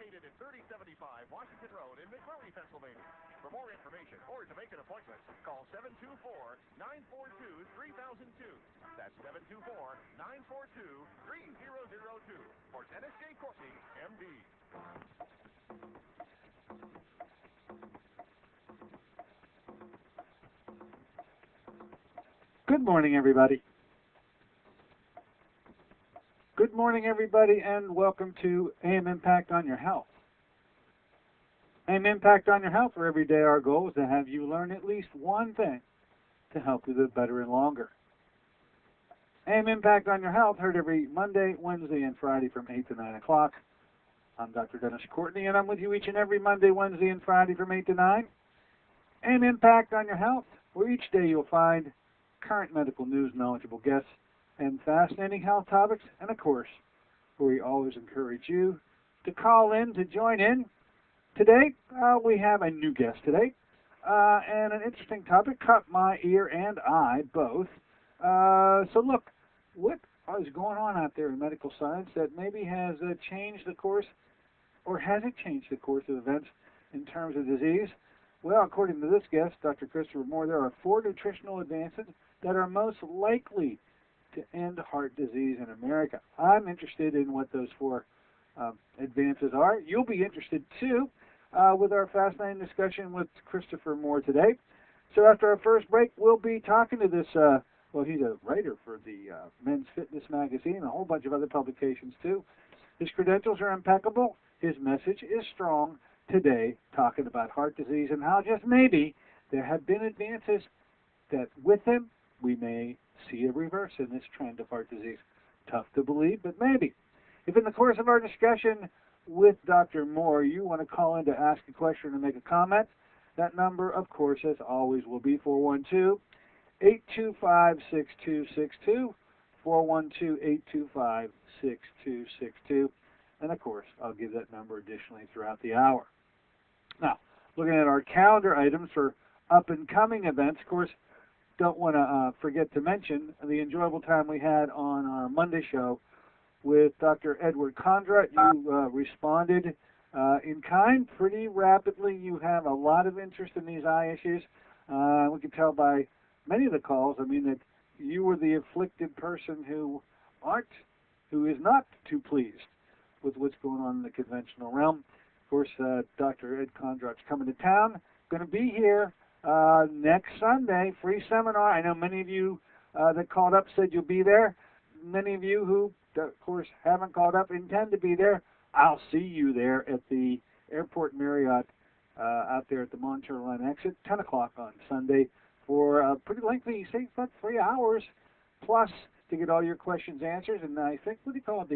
located at 3075 Washington Road in McMurray, Pennsylvania. For more information or to make an appointment, call 724-942-3002. That's 724-942-3002 for Dennis J. Corsi, M.D. Good morning, everybody. Good morning, everybody, and welcome to AM Impact on Your Health. AM Impact on Your Health, where every day our goal is to have you learn at least one thing to help you live better and longer. AM Impact on Your Health, heard every Monday, Wednesday, and Friday from 8 to 9 o'clock. I'm Dr. Dennis Courtney, and I'm with you each and every Monday, Wednesday, and Friday from 8 to 9. AM Impact on Your Health, where each day you'll find current medical news, knowledgeable guests, and fascinating health topics, and of course, we always encourage you to call in, to join in. Today, we have a new guest today, and an interesting topic, caught my ear and eye both. So look, what is going on out there in medical science that maybe has changed the course, or has it changed the course of events in terms of disease? Well, according to this guest, Dr. Christopher Mohr, there are 4 nutritional advances that are most likely to end heart disease in America. I'm interested in what those 4 advances are. You'll be interested too with our fascinating discussion with Christopher Mohr today. So after our first break, we'll be talking to this, well, he's a writer for the Men's Fitness magazine, a whole bunch of other publications too. His credentials are impeccable. His message is strong today, talking about heart disease and how just maybe there have been advances that with them we may see a reverse in this trend of heart disease. Tough to believe, but maybe. If in the course of our discussion with Dr. Mohr you want to call in to ask a question or make a comment, that number, of course, as always, will be 412-825-6262, 412-825-6262, and of course, I'll give that number additionally throughout the hour. Now, looking at our calendar items for up-and-coming events, of course, don't want to forget to mention the enjoyable time we had on our Monday show with Dr. Edward Condra. You responded in kind pretty rapidly. You have a lot of interest in these eye issues. We can tell by many of the calls, I mean, that you were the afflicted person who is not too pleased with what's going on in the conventional realm. Of course, Dr. Ed Condrat's coming to town, going to be here next Sunday, free seminar. I know many of you that called up said you'll be there. Many of you who, of course, haven't called up intend to be there. I'll see you there at the Airport Marriott out there at the Mohr line exit, 10 o'clock on Sunday for a pretty lengthy, say, about 3 hours plus to get all your questions answered. And I think, what do you call it,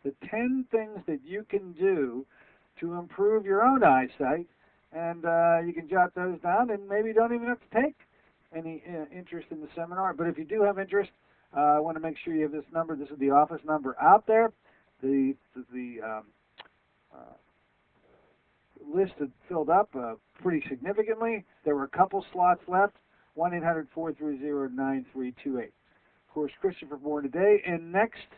the 10 things that you can do to improve your own eyesight. And you can jot those down, and maybe you don't even have to take any interest in the seminar. But if you do have interest, I want to make sure you have this number. This is the office number out there. The list had filled up pretty significantly. There were a couple slots left, 1-800-430-9328. Of course, Christopher Mohr today, and next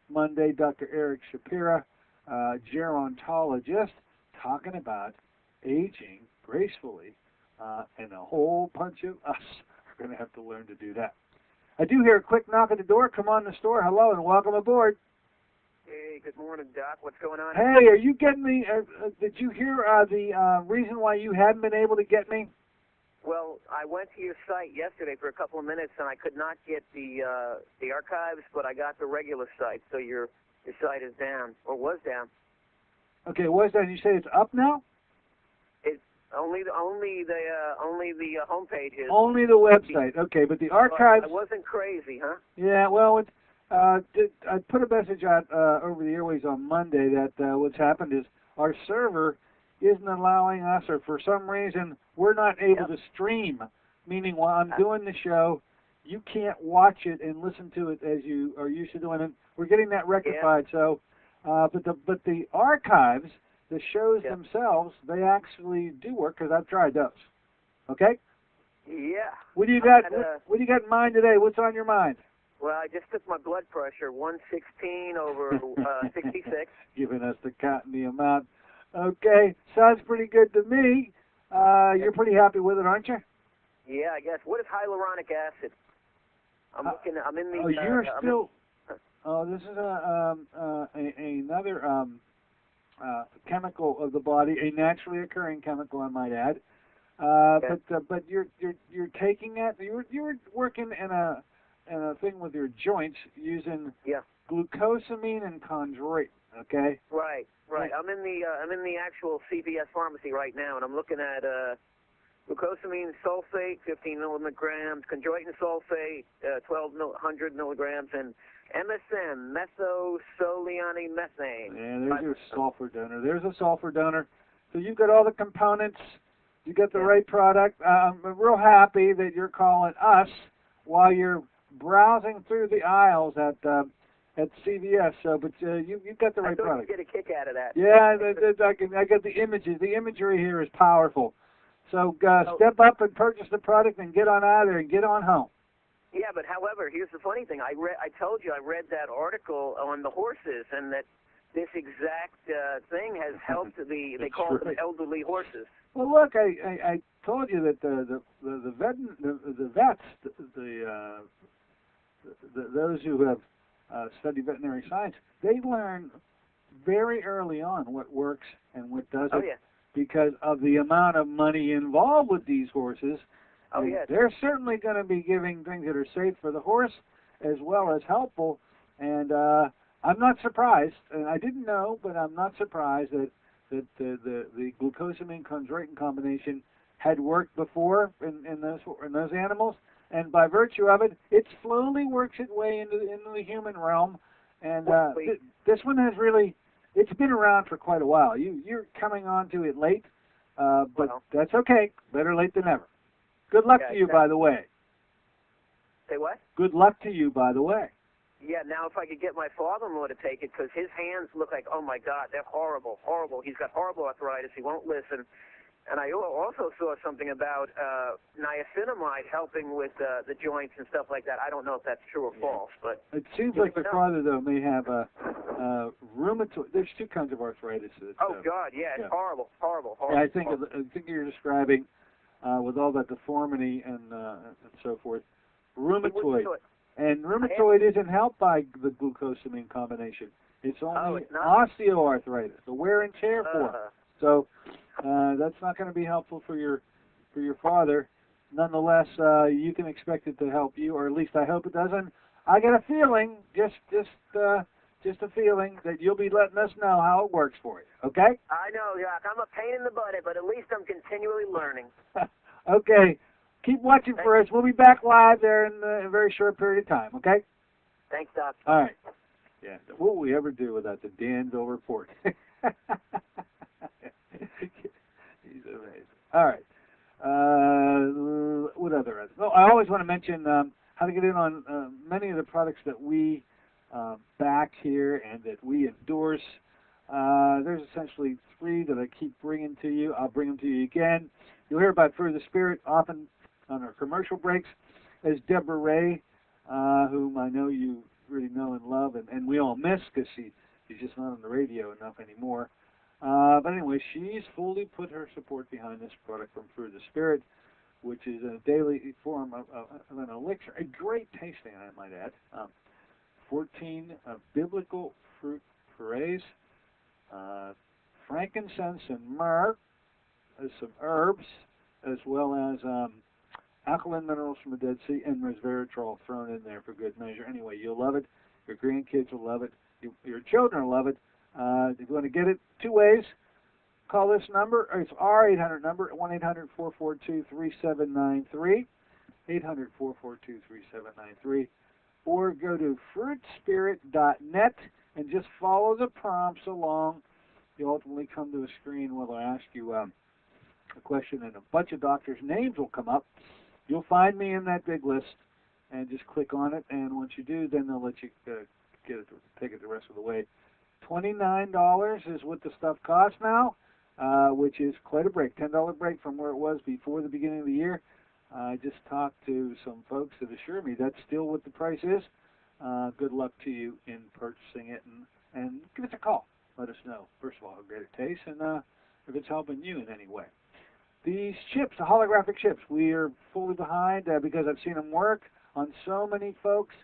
Monday, Dr. Eric Shapira, gerontologist, talking about aging gracefully, and a whole bunch of us are going to have to learn to do that. I do hear a quick knock at the door. Come on in the store. Hello and welcome aboard. Hey, good morning, Doc. What's going on? Hey, are you getting me? Did you hear the reason why you hadn't been able to get me? Well, I went to your site yesterday for a couple of minutes, and I could not get the archives, but I got the regular site. So your site is down, or was down. Okay, it was down. You say it's up now? It's only the homepage is. Only the website. Okay, but the archives. It wasn't crazy, huh? Yeah. Well, I put a message out over the airways on Monday that what's happened is our server isn't allowing us, or for some reason we're not able to stream. Meaning, while I'm doing the show, you can't watch it and listen to it as you are used to doing it. We're getting that rectified. Yeah. So, but the archives, the shows themselves, they actually do work because I've tried those. Okay. Yeah. What do you got? What do you got in mind today? What's on your mind? Well, I just took my blood pressure, 116 over 66. Giving us the amount Okay, sounds pretty good to me. You're pretty happy with it, aren't you? Yeah, I guess. What is hyaluronic acid? I'm looking. I'm in the. Oh, you're I'm still. Oh, this is another chemical of the body, a naturally occurring chemical, I might add. But you're taking it. You're working in a thing with your joints using glucosamine and chondroitin. Okay. Right. I'm in the actual CVS pharmacy right now, and I'm looking at glucosamine sulfate, 15 milligrams, chondroitin sulfate, 1,200 milligrams, and MSM, methylsoliane methane. Yeah, there's your sulfur donor. There's a sulfur donor. So you've got all the components. You got the right product. I'm real happy that you're calling us while you're browsing through the aisles at CVS. So, but you've got the right product. You get a kick out of that. Yeah, I get the images. The imagery here is powerful. So step up and purchase the product and get on out of there and get on home. Yeah, but however, here's the funny thing. I told you I read that article on the horses, and that this exact thing has helped they call them elderly horses. Well, look, I told you that the vets, those who have studied veterinary science, they learn very early on what works and what doesn't. Oh, yeah. Because of the amount of money involved with these horses. Oh, yes. They're certainly going to be giving things that are safe for the horse as well as helpful. And I'm not surprised, and I didn't know, but I'm not surprised that the glucosamine chondroitin combination had worked before in those animals. And by virtue of it, it slowly works its way into the human realm. And this one has really... It's been around for quite a while. You're coming on to it late, but that's okay. Better late than never. Good luck to you, by the way. Say what? Good luck to you, by the way. Yeah, now if I could get my father-in-law to take it, because his hands look like, oh, my God, they're horrible. He's got horrible arthritis. He won't listen. And I also saw something about niacinamide helping with the joints and stuff like that. I don't know if that's true or false, but it seems like the father, though, may have rheumatoid. There's two kinds of arthritis. God, it's horrible. Yeah, I think you're describing with all that deformity and so forth, rheumatoid. And rheumatoid isn't helped by the glucosamine combination. It's only osteoarthritis, the wear and tear form. So that's not going to be helpful for your father. Nonetheless, you can expect it to help you, or at least I hope it does. And I get a feeling, just a feeling, that you'll be letting us know how it works for you. Okay? I know, Doc. I'm a pain in the butt, but at least I'm continually learning. Okay. Keep watching for us. We'll be back live there in a very short period of time. Okay? Thanks, Doc. All right. Yeah. What will we ever do without the Danville report? He's amazing. All right. What other? Well, I always want to mention how to get in on many of the products that we back here and that we endorse. There's essentially 3 that I keep bringing to you. I'll bring them to you again. You'll hear about Further Spirit often on our commercial breaks. There's Deborah Ray, whom I know you really know and love, and we all miss because she's just not on the radio enough anymore. But anyway, she's fully put her support behind this product from Through the Spirit, which is a daily form of an elixir, a great tasting, I might add. 14 biblical fruit purees, frankincense and myrrh, some herbs, as well as alkaline minerals from the Dead Sea, and resveratrol thrown in there for good measure. Anyway, you'll love it. Your grandkids will love it. Your children will love it. If you want to get it 2 ways, call this number. It's our 800 number, 1-800-442-3793, 800-442-3793, or go to fruitspirit.net and just follow the prompts along. You'll ultimately come to a screen where they'll ask you a question, and a bunch of doctors' names will come up. You'll find me in that big list, and just click on it, and once you do, then they'll let you take it the rest of the way. $29 is what the stuff costs now, which is quite a break, $10 break from where it was before the beginning of the year. I just talked to some folks that assure me that's still what the price is. Good luck to you in purchasing it, and give us a call. let us know, first of all, how great it tastes and if it's helping you in any way. These chips, the holographic chips, we are fully behind because I've seen them work on so many folks.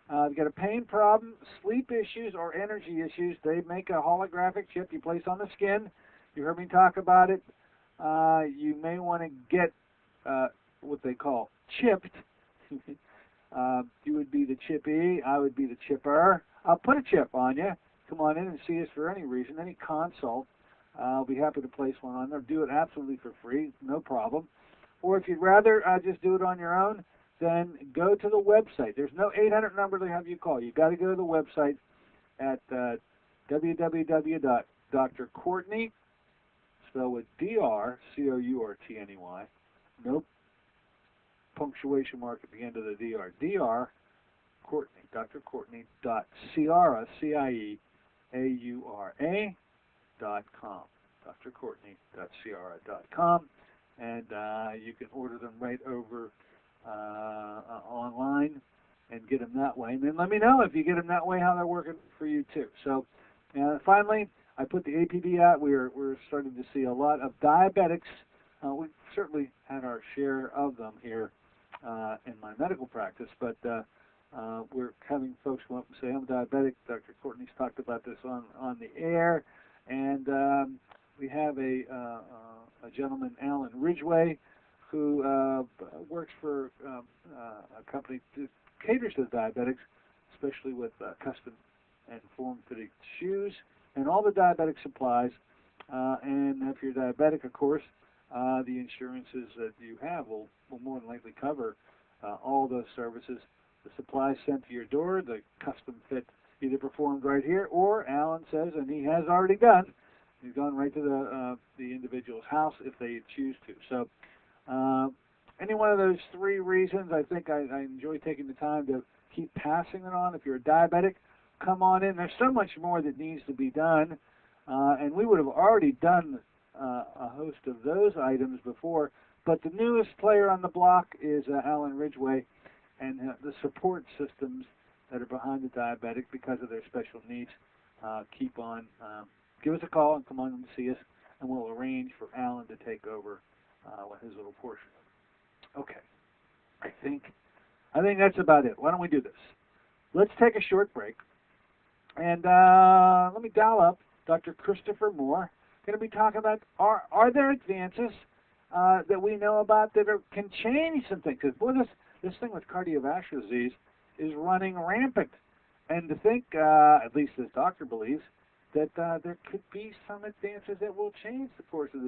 If you got a pain problem, sleep issues, or energy issues, they make a holographic chip you place on the skin. You heard me talk about it. You may want to get what they call chipped. You would be the chippy, I would be the chipper. I'll put a chip on you. Come on in and see us for any reason, any consult. I'll be happy to place one on there. Do it absolutely for free, no problem. Or if you'd rather just do it on your own, then go to the website. There's no 800 number to have you call. You've got to go to the website at www.drcourtney, spelled with D-R-C-O-U-R-T-N-E-Y. Nope. Punctuation mark at the end of the DR. DR Courtney, drcourtney.ciara, C-I-E-A-U-R-A.com. drcourtney.ciara.com. And you can order them right over online and get them that way. And then let me know if you get them that way, how they're working for you too. So finally, I put the APB out. We're starting to see a lot of diabetics. We've certainly had our share of them here in my medical practice, but we're having folks come up and say, I'm diabetic. Dr. Courtney's talked about this on the air. And we have a gentleman, Alan Ridgway, who works for a company that caters to diabetics, especially with custom and form-fitting shoes and all the diabetic supplies. And if you're diabetic, of course, the insurances that you have will more than likely cover all those services. The supplies sent to your door, the custom fit either performed right here, or Alan says, and he has already done, he's gone right to the individual's house if they choose to. So any one of those three reasons, I think I enjoy taking the time to keep passing it on. If you're a diabetic, come on in. There's so much more that needs to be done, and we would have already done a host of those items before, but the newest player on the block is Alan Ridgway, and the support systems that are behind the diabetic because of their special needs keep on. Give us a call and come on and see us, and we'll arrange for Alan to take over with his little portion. Okay, I think that's about it. Why don't we do this? Let's take a short break, and let me dial up Dr. Christopher Mohr. Going to be talking about are there advances that we know about that can change some things? Because boy, this thing with cardiovascular disease is running rampant, and to think, at least this doctor believes, that there could be some advances that will change the course of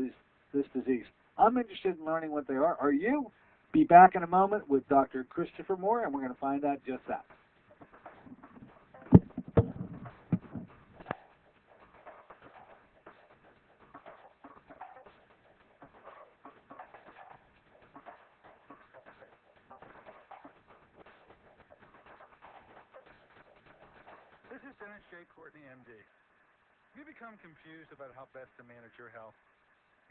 this disease. I'm interested in learning what they are. Are you? Be back in a moment with Dr. Christopher Mohr, and we're going to find out just that. This is Dennis J. Courtney, MD. Have you become confused about how best to manage your health?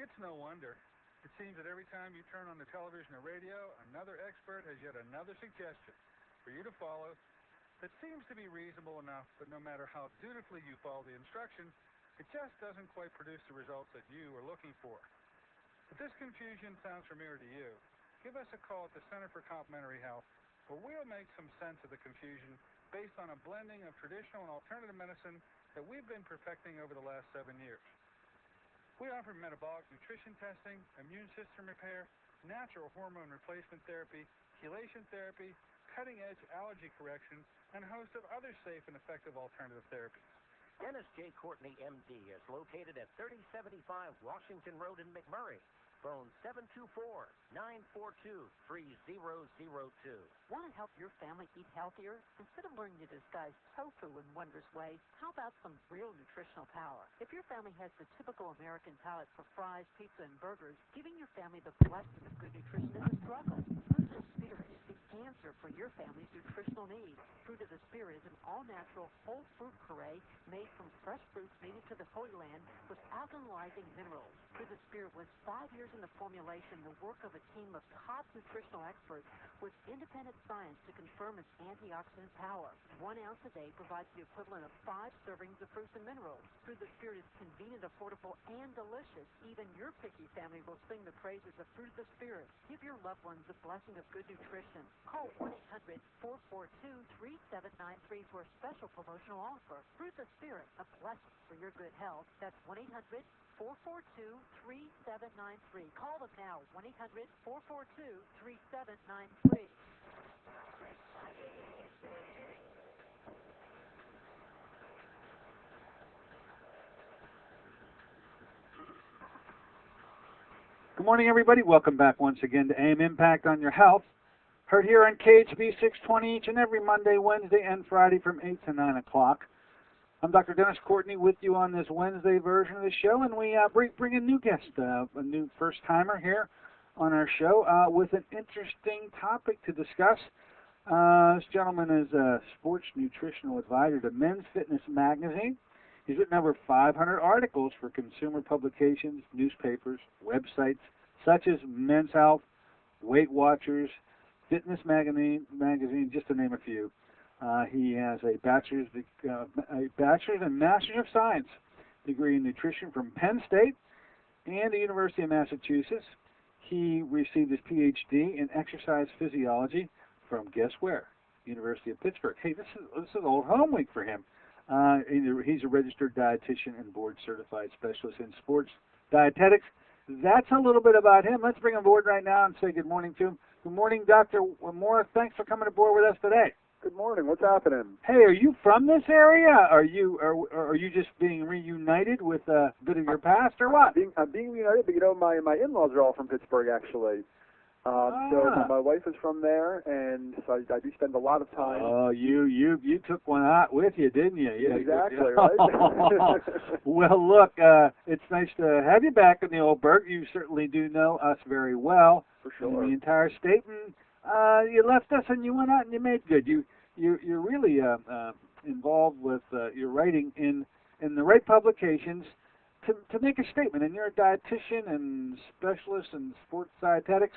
It's no wonder. It seems that every time you turn on the television or radio, another expert has yet another suggestion for you to follow that seems to be reasonable enough, but no matter how dutifully you follow the instructions, it just doesn't quite produce the results that you are looking for. If this confusion sounds familiar to you, give us a call at the Center for Complementary Health, where we'll make some sense of the confusion based on a blending of traditional and alternative medicine that we've been perfecting over the last 7 years. We offer metabolic nutrition testing, immune system repair, natural hormone replacement therapy, chelation therapy, cutting-edge allergy correction, and a host of other safe and effective alternative therapies. Dennis J. Courtney, MD, is located at 3075 Washington Road in McMurray. Phone 724-942-3002. Want to help your family eat healthier? Instead of learning to disguise tofu in wondrous way, how about some real nutritional power? If your family has the typical American palate for fries, pizza, and burgers, giving your family the blessing of good nutrition is a struggle. Who's the spirit? It's answer for your family's nutritional needs. Fruit of the Spirit is an all-natural, whole fruit puree made from fresh fruits native to the Holy Land with alkalizing minerals. Fruit of the Spirit was 5 years in the formulation, the work of a team of top nutritional experts with independent science to confirm its antioxidant power. 1 ounce a day provides the equivalent of 5 servings of fruits and minerals. Fruit of the Spirit is convenient, affordable, and delicious. Even your picky family will sing the praises of Fruit of the Spirit. Give your loved ones the blessing of good nutrition. Call 1-800-442-3793 for a special promotional offer. Fruit of the Spirit, a blessing for your good health. That's 1-800-442-3793. Call them now, 1-800-442-3793. Good morning, everybody. Welcome back once again to AM Impact on Your Health. Heard here on KHB 620 each and every Monday, Wednesday, and Friday from 8 to 9 o'clock. I'm Dr. Dennis Courtney with you on this Wednesday version of the show, and we bring a new guest, a new first-timer here on our show with an interesting topic to discuss. This gentleman is a sports nutritional advisor to Men's Fitness magazine. He's written over 500 articles for consumer publications, newspapers, websites, such as Men's Health, Weight Watchers, Fitness magazine, just to name a few. He has a bachelor's and master's of science degree in nutrition from Penn State and the University of Massachusetts. He received his PhD in exercise physiology from, guess where? University of Pittsburgh. Hey, this is old home week for him. He's a registered dietitian and board-certified specialist in sports dietetics. That's a little bit about him. Let's bring him aboard right now and say good morning to him. Good morning, Dr. Mohr. Thanks for coming aboard with us today. Good morning. What's happening? Hey, are you from this area? Are you just being reunited with a bit of your past, or what? I'm being reunited, but my in-laws are all from Pittsburgh, actually. So my wife is from there, and so I do spend a lot of time. Oh, you took one out with you, didn't you? Yeah, exactly, right? Well, look, it's nice to have you back in the old burg. You certainly do know us very well. For sure. The entire state, and you left us and you went out and you made good. You're really involved with your writing in the right publications to make a statement. And you're a dietitian and specialist in sports dietetics.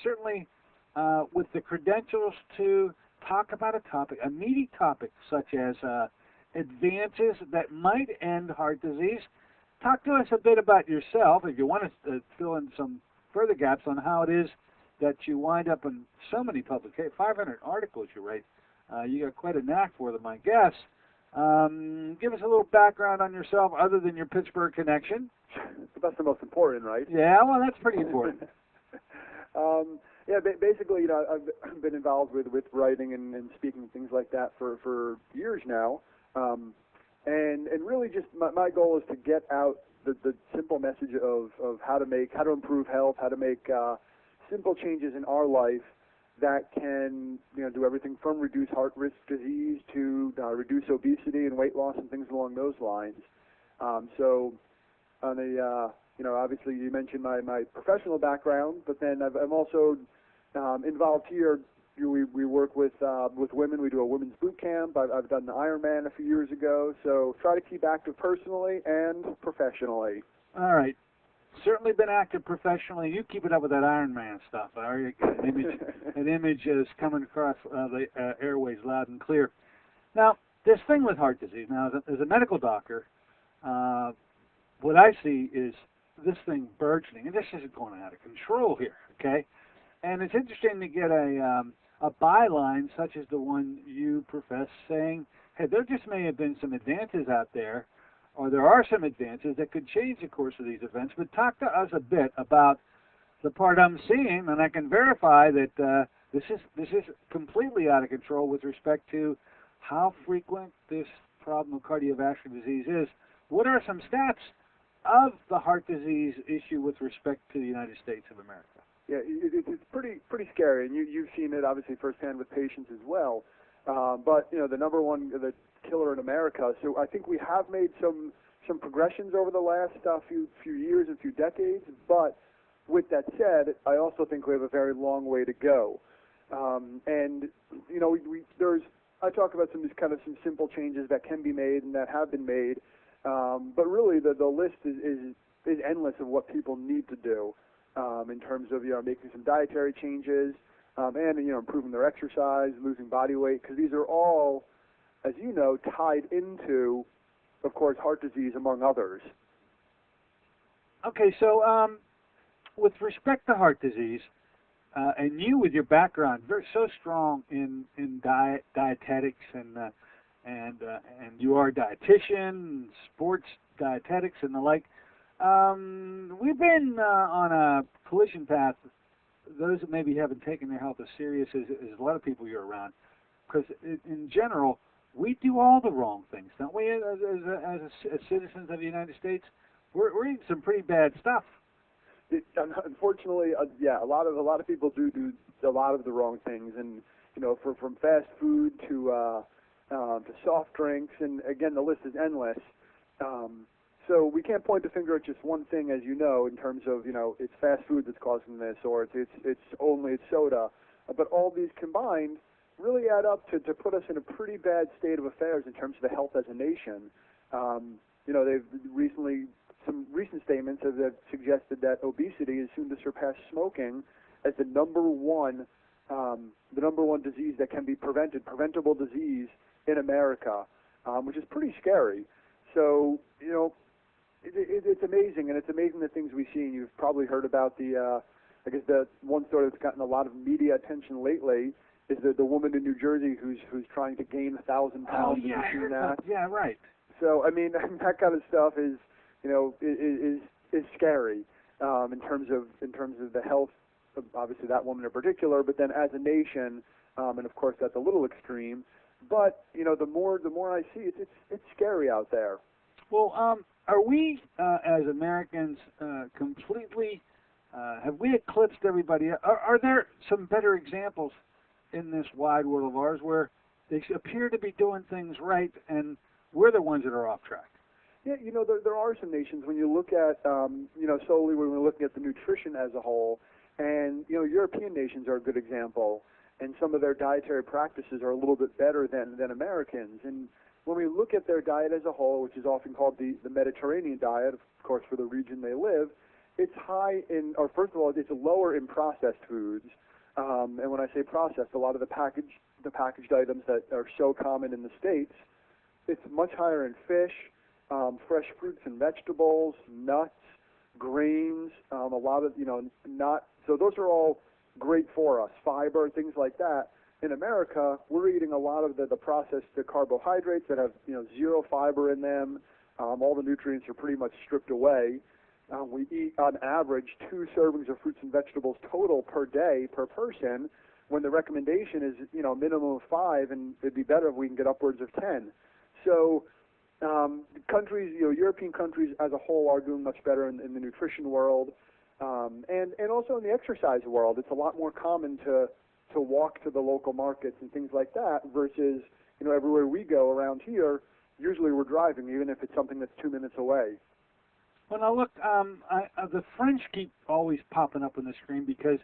Certainly with the credentials to talk about a topic, a meaty topic such as advances that might end heart disease. Talk to us a bit about yourself, if you want to fill in some further gaps on how it is that you wind up in so many publications, 500 articles you write. You got quite a knack for them, I guess. Give us a little background on yourself other than your Pittsburgh connection. That's the most important, right? Yeah, well, that's pretty important. Basically, I've been involved with writing and speaking and things like that for years now, and really just my goal is to get out the simple message of how to improve health, how to make simple changes in our life that can do everything from reduce heart risk disease to reduce obesity and weight loss and things along those lines. So on a obviously you mentioned my professional background, but then I'm also involved here. We work with women. We do a women's boot camp. I've done the Ironman a few years ago. So try to keep active personally and professionally. All right. Certainly been active professionally. You keep it up with that Ironman stuff. An image is coming across the airways loud and clear. Now, this thing with heart disease. Now, as a medical doctor, what I see is this thing burgeoning, and this isn't going out of control here, okay? And it's interesting to get a byline such as the one you profess, saying, hey, there just may have been some advances out there, or there are some advances that could change the course of these events. But talk to us a bit about the part I'm seeing, and I can verify that this is completely out of control with respect to how frequent this problem of cardiovascular disease is. What are some stats of the heart disease issue with respect to the United States of America? Yeah, it's pretty scary, and you've seen it obviously firsthand with patients as well. But the number one, the killer in America. So I think we have made some progressions over the last few years and few decades. But with that said, I also think we have a very long way to go. And you know, I talk about some simple changes that can be made and that have been made, but really the list is endless of what people need to do in terms of making some dietary changes and improving their exercise, losing body weight, because these are all, as you know, tied into, of course, heart disease among others. Okay, so with respect to heart disease, and you with your background, so strong in dietetics and you are a dietitian, sports dietetics and the like. We've been on a collision path. Those that maybe haven't taken their health as serious as a lot of people you're around, because in general we do all the wrong things, don't we? As citizens of the United States, we're eating some pretty bad stuff. Unfortunately, yeah, a lot of people do a lot of the wrong things, and from fast food to soft drinks, and again, the list is endless. So we can't point the finger at just one thing, as you know, in terms of it's fast food that's causing this, or it's soda, but all these combined really add up to put us in a pretty bad state of affairs in terms of the health as a nation. They've some recent statements have suggested that obesity is soon to surpass smoking as the number one disease that can be preventable disease in America, which is pretty scary. So it's amazing, and it's amazing the things we see. And you've probably heard about the one story that's gotten a lot of media attention lately is the woman in New Jersey who's trying to gain 1,000 pounds. Oh yeah, I heard that. Yeah, right. So I mean, that kind of stuff is scary in terms of the health of obviously that woman in particular, but then as a nation, and of course that's a little extreme. But the more I see it, it's scary out there. Well, are we as Americans completely? Have we eclipsed everybody? Are there some better examples in this wide world of ours where they appear to be doing things right, and we're the ones that are off track? Yeah, there are some nations when you look at, solely when we're looking at the nutrition as a whole, and, European nations are a good example, and some of their dietary practices are a little bit better than Americans. And when we look at their diet as a whole, which is often called the Mediterranean diet, of course, for the region they live, it's high in, or first of all, it's lower in processed foods. And when I say processed, a lot of the packaged items that are so common in the States, it's much higher in fish, fresh fruits and vegetables, nuts, grains, a lot of, so those are all great for us, fiber, things like that. In America, we're eating a lot of the processed carbohydrates that have, zero fiber in them. All the nutrients are pretty much stripped away. We eat, on average, 2 servings of fruits and vegetables total per day per person, when the recommendation is, a minimum of 5, and it'd be better if we can get upwards of 10. So countries, European countries as a whole are doing much better in the nutrition world, and also in the exercise world. It's a lot more common to walk to the local markets and things like that versus, everywhere we go around here, usually we're driving, even if it's something that's 2 minutes away. Well, now look, the French keep always popping up on the screen because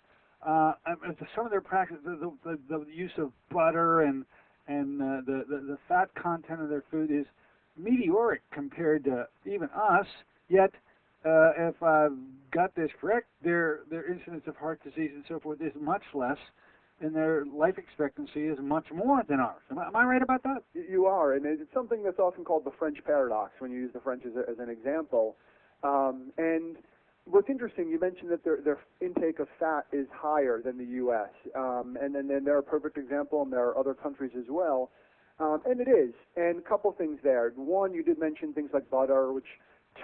some of their practice, the use of butter and the fat content of their food is meteoric compared to even us. Yet, if I've got this correct, their incidence of heart disease and so forth is much less, and their life expectancy is much more than ours. Am I right about that? You are, and it's something that's often called the French paradox when you use the French as an example. And what's interesting, you mentioned that their intake of fat is higher than the U.S., and then they're a perfect example, and there are other countries as well. And it is. And a couple things there. One, you did mention things like butter, which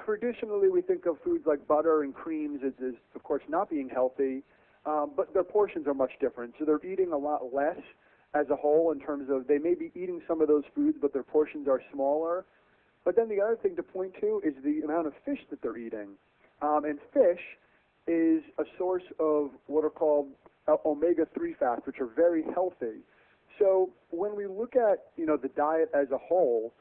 traditionally we think of foods like butter and creams as of course, not being healthy, but their portions are much different. So they're eating a lot less as a whole in terms of they may be eating some of those foods, but their portions are smaller. But then the other thing to point to is the amount of fish that they're eating. And fish is a source of what are called omega-3 fats, which are very healthy. So when we look at, the diet as a whole,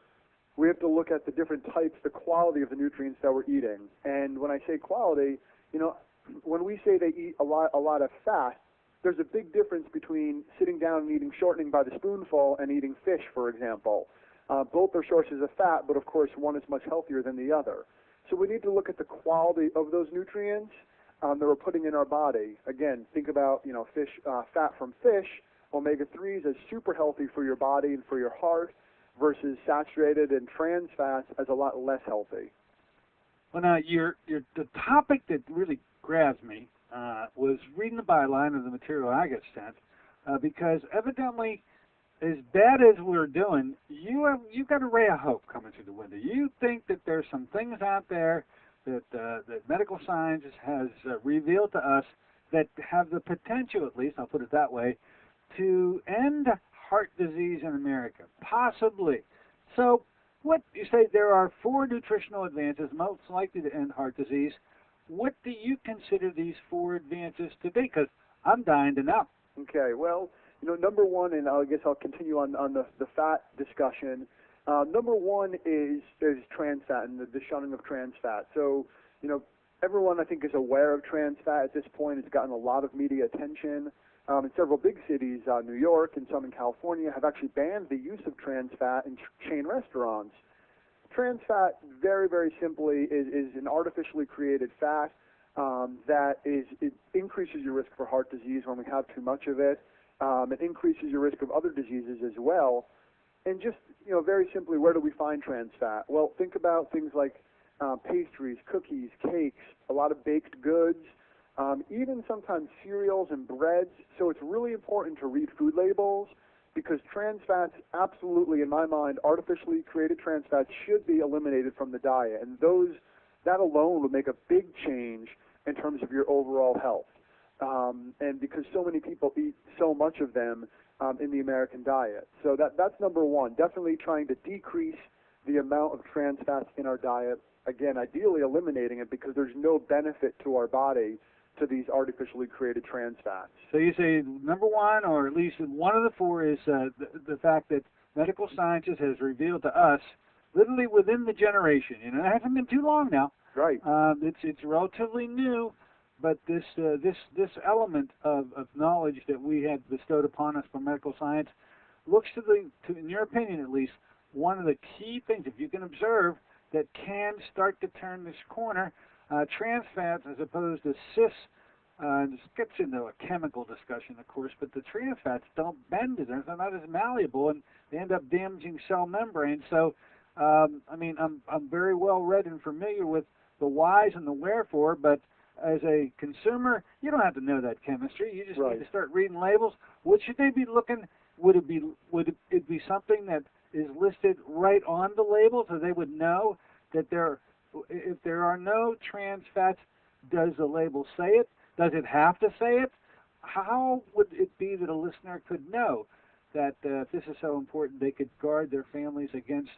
we have to look at the different types, the quality of the nutrients that we're eating. And when I say quality, when we say they eat a lot of fat, there's a big difference between sitting down and eating shortening by the spoonful and eating fish, for example. Both are sources of fat, but of course one is much healthier than the other. So we need to look at the quality of those nutrients that we're putting in our body. Again, think about fish, fat from fish, omega-3s as super healthy for your body and for your heart, versus saturated and trans fats as a lot less healthy. Well, now the topic that really grabs me was reading the byline of the material I got sent, because evidently, as bad as we're doing, you've got a ray of hope coming through the window. You think that there's some things out there that medical science has revealed to us that have the potential, at least I'll put it that way, to end heart disease in America, possibly. So, what you say there are 4 nutritional advances most likely to end heart disease. What do you consider these 4 advances to be? Because I'm dying to know. Okay, well, number one, and I guess I'll continue on the fat discussion. Number one is trans fat and the shunning of trans fat. So, everyone I think is aware of trans fat at this point. It's gotten a lot of media attention. In several big cities, New York and some in California, have actually banned the use of trans fat in chain restaurants. Trans fat, very, very simply, is an artificially created fat that it increases your risk for heart disease when we have too much of it. It increases your risk of other diseases as well. And just, very simply, where do we find trans fat? Well, think about things like pastries, cookies, cakes, a lot of baked goods, even sometimes cereals and breads. So it's really important to read food labels, because trans fats, absolutely, in my mind, artificially created trans fats should be eliminated from the diet. And that alone would make a big change in terms of your overall health. And because so many people eat so much of them in the American diet. So that's number one, definitely trying to decrease the amount of trans fats in our diet. Again, ideally eliminating it, because there's no benefit to our body to these artificially created trans fats. So you say number one, or at least one of the 4, is the fact that medical sciences has revealed to us, literally within the generation, it hasn't been too long now. Right. It's relatively new, but this element of knowledge that we had bestowed upon us from medical science looks to, in your opinion at least, one of the key things, if you can observe, that can start to turn this corner. Trans fats, as opposed to cis, this gets into a chemical discussion, of course, but the trans fats don't bend to them. They're not as malleable, and they end up damaging cell membranes. So, I'm very well read and familiar with the whys and the wherefore, but as a consumer, you don't have to know that chemistry. You just need to start reading labels. What should they be looking? Would it be something that is listed right on the label, so they would know that if there are no trans fats, does the label say it? Does it have to say it? How would it be that a listener could know that if this is so important, they could guard their families against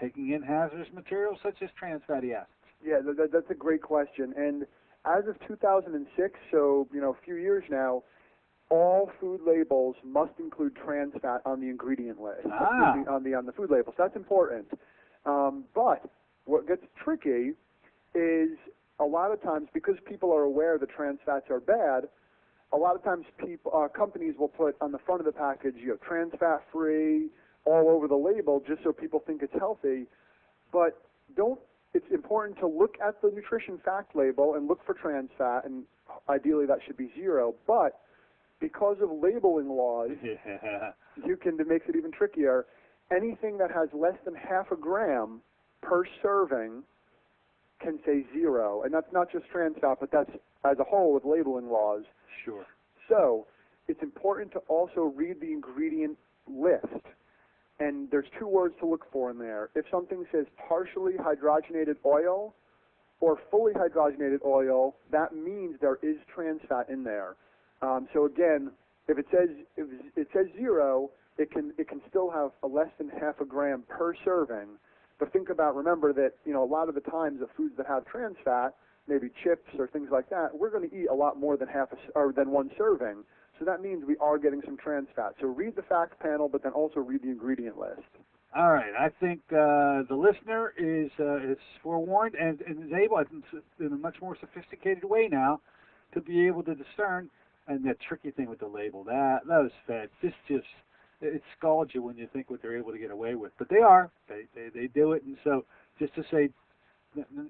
taking in hazardous materials such as trans fatty acids? Yeah, that's a great question. And as of 2006, so a few years now, all food labels must include trans fat on the ingredient list, on the food label. So that's important. But what gets tricky is a lot of times, because people are aware that trans fats are bad, a lot of times companies will put on the front of the package, trans fat free all over the label, just so people think it's healthy. But it's important to look at the nutrition fact label and look for trans fat, and ideally that should be 0. But because of labeling laws, it makes it even trickier. Anything that has less than half a gram per serving can say 0, and that's not just trans fat, but that's as a whole with labeling laws. Sure. So it's important to also read the ingredient list, and there's 2 words to look for in there. If something says partially hydrogenated oil or fully hydrogenated oil, that means there is trans fat in there. So again, if it says 0, it can still have a less than half a gram per serving. But remember that, a lot of the times the foods that have trans fat, maybe chips or things like that, we're going to eat a lot more than than 1 serving. So that means we are getting some trans fat. So read the fact panel, but then also read the ingredient list. All right. I think the listener is forewarned and is able, in a much more sophisticated way now, to be able to discern And that tricky thing with the label, those fats, it scalds you when you think what they're able to get away with. But they are. They do it. And so just to say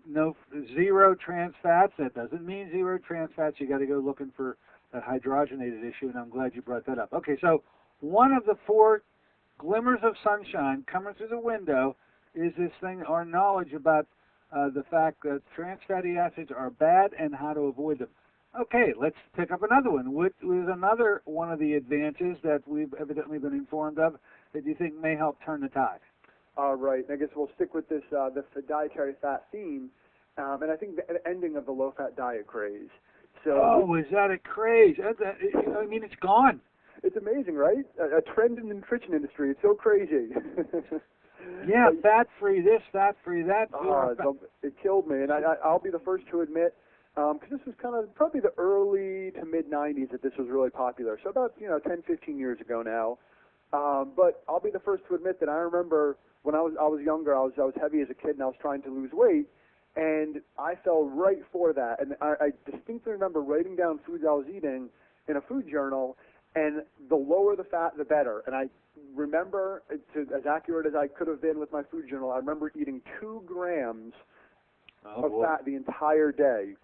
no zero trans fats, that doesn't mean zero trans fats. You got to go looking for that hydrogenated issue, and I'm glad you brought that up. Okay, so one of the 4 glimmers of sunshine coming through the window is this thing, our knowledge about the fact that trans fatty acids are bad and how to avoid them. Okay, let's pick up another one. What is another one of the advances that we've evidently been informed of that you think may help turn the tide? Right. I guess we'll stick with this the dietary fat theme, and I think the ending of the low-fat diet craze. So, is that a craze? I mean, it's gone. It's amazing, right? A trend in the nutrition industry. It's so crazy. Yeah, fat-free this, fat-free that. It killed me, and I'll be the first to admit, because this was kind of probably the early to mid-'90s that this was really popular. So about 10, 15 years ago now. But I'll be the first to admit that I remember when I was younger, I was heavy as a kid, and I was trying to lose weight, and I fell right for that. And I distinctly remember writing down foods I was eating in a food journal, and the lower the fat, the better. And I remember, as accurate as I could have been with my food journal, I remember eating 2 grams of fat the entire day.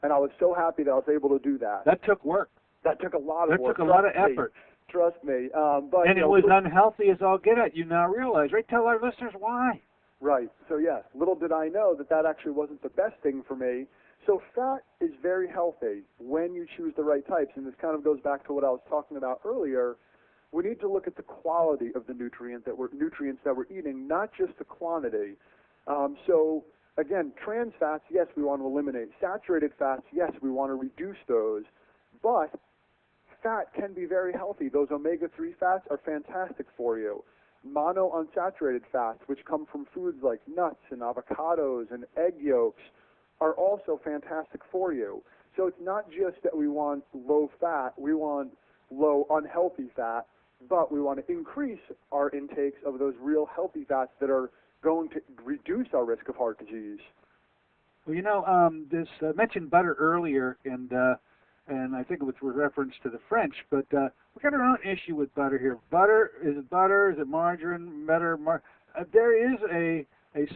And I was so happy that I was able to do that. That took work. That took a lot of work. That took a lot of effort. Trust me. And it was unhealthy as all get at. You now realize, right? Tell our listeners why. Right. So, yes, little did I know that actually wasn't the best thing for me. So fat is very healthy when you choose the right types. And this kind of goes back to what I was talking about earlier. We need to look at the quality of the nutrients that we're eating, not just the quantity. So, again, trans fats, yes, we want to eliminate. Saturated fats, yes, we want to reduce those. But fat can be very healthy. Those omega-3 fats are fantastic for you. Monounsaturated fats, which come from foods like nuts and avocados and egg yolks, are also fantastic for you. So it's not just that we want low fat, we want low unhealthy fat, but we want to increase our intakes of those real healthy fats that are going to reduce our risk of heart disease. Well, I mentioned butter earlier, and I think it was with reference to the French, but we got our own issue with butter here. Is it margarine, there is a